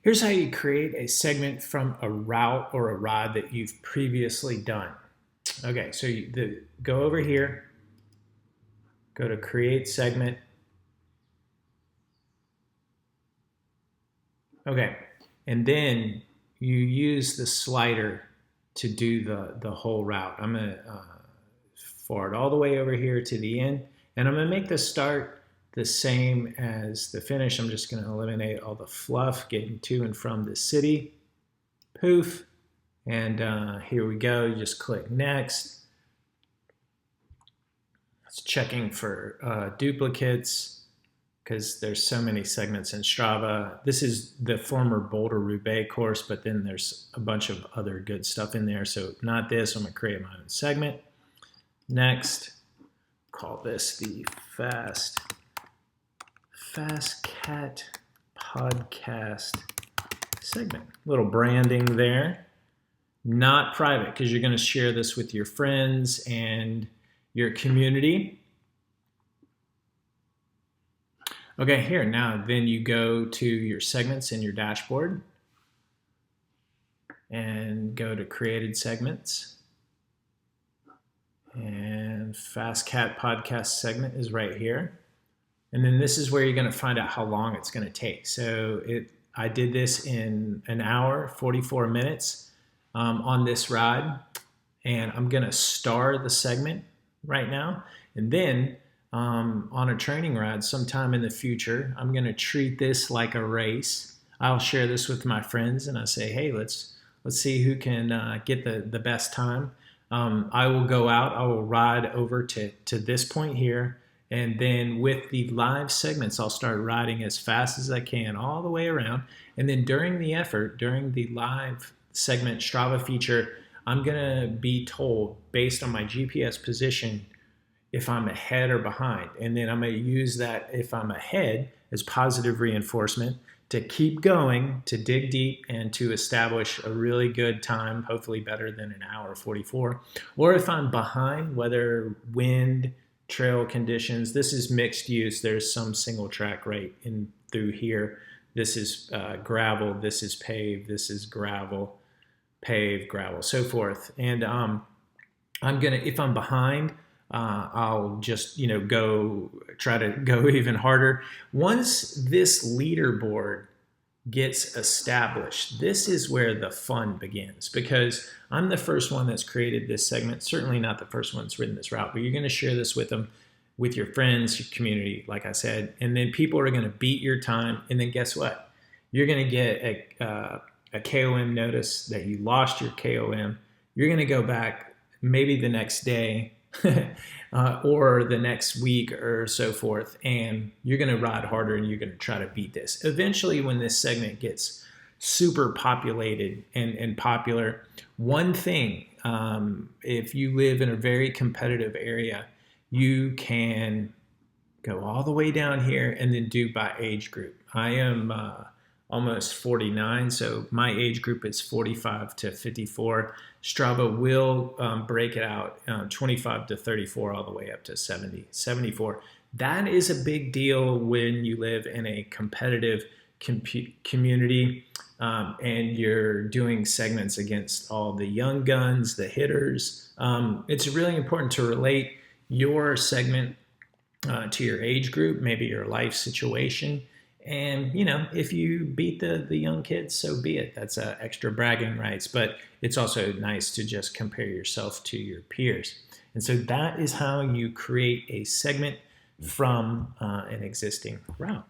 Here's how you create a segment from a route or a ride that you've previously done. Okay, so go over here, go to create segment. Okay, and then you use the slider to do the whole route. I'm gonna forward all the way over here to the end, and I'm gonna make the start the same as the finish. I'm just gonna eliminate all the fluff getting to and from the city. Poof, and here we go. You just click next. It's checking for duplicates because there's so many segments in Strava. This is the former Boulder-Roubaix course, but then there's a bunch of other good stuff in there. So not this, I'm gonna create my own segment. Next, call this the Fast Cat Podcast segment. Little branding there. Not private because you're gonna share this with your friends and your community. Okay, here, now then you go to your segments in your dashboard and go to created segments. And Fast Cat Podcast segment is right here. And then this is where you're gonna find out how long it's gonna take. So I did this in an hour, 44 minutes on this ride. And I'm gonna star the segment right now. And then on a training ride sometime in the future, I'm gonna treat this like a race. I'll share this with my friends and I say, hey, let's see who can get the best time. I will go out, I will ride over to this point here, and then with the live segments, I'll start riding as fast as I can all the way around. And then during the effort, during the live segment Strava feature, I'm gonna be told based on my GPS position if I'm ahead or behind. And then I'm gonna use that if I'm ahead as positive reinforcement to keep going, to dig deep and to establish a really good time, hopefully better than an hour 44. Or if I'm behind, whether wind, trail conditions, this is mixed use. There's some single track right in through here. This is gravel, this is paved, this is gravel, paved, gravel, so forth. And I'm gonna, if I'm behind, I'll just try to go even harder. Once this leaderboard gets established, this is where the fun begins, because I'm the first one that's created this segment, certainly not the first one that's written this route, but you're going to share this with them, with your friends, your community, like I said, and then people are going to beat your time, and then guess what? You're going to get a KOM notice that you lost your KOM. You're going to go back maybe the next day or the next week or so forth, and you're going to ride harder and you're going to try to beat this. Eventually, when this segment gets super populated and popular, one thing, if you live in a very competitive area, you can go all the way down here and then do by age group. I am almost 49, so my age group is 45 to 54. Strava will break it out 25 to 34 all the way up to 70, 74. That is a big deal when you live in a competitive community and you're doing segments against all the young guns, the hitters. It's really important to relate your segment to your age group, maybe your life situation. And, if you beat the young kids, so be it. That's extra bragging rights. But it's also nice to just compare yourself to your peers. And so that is how you create a segment from an existing route.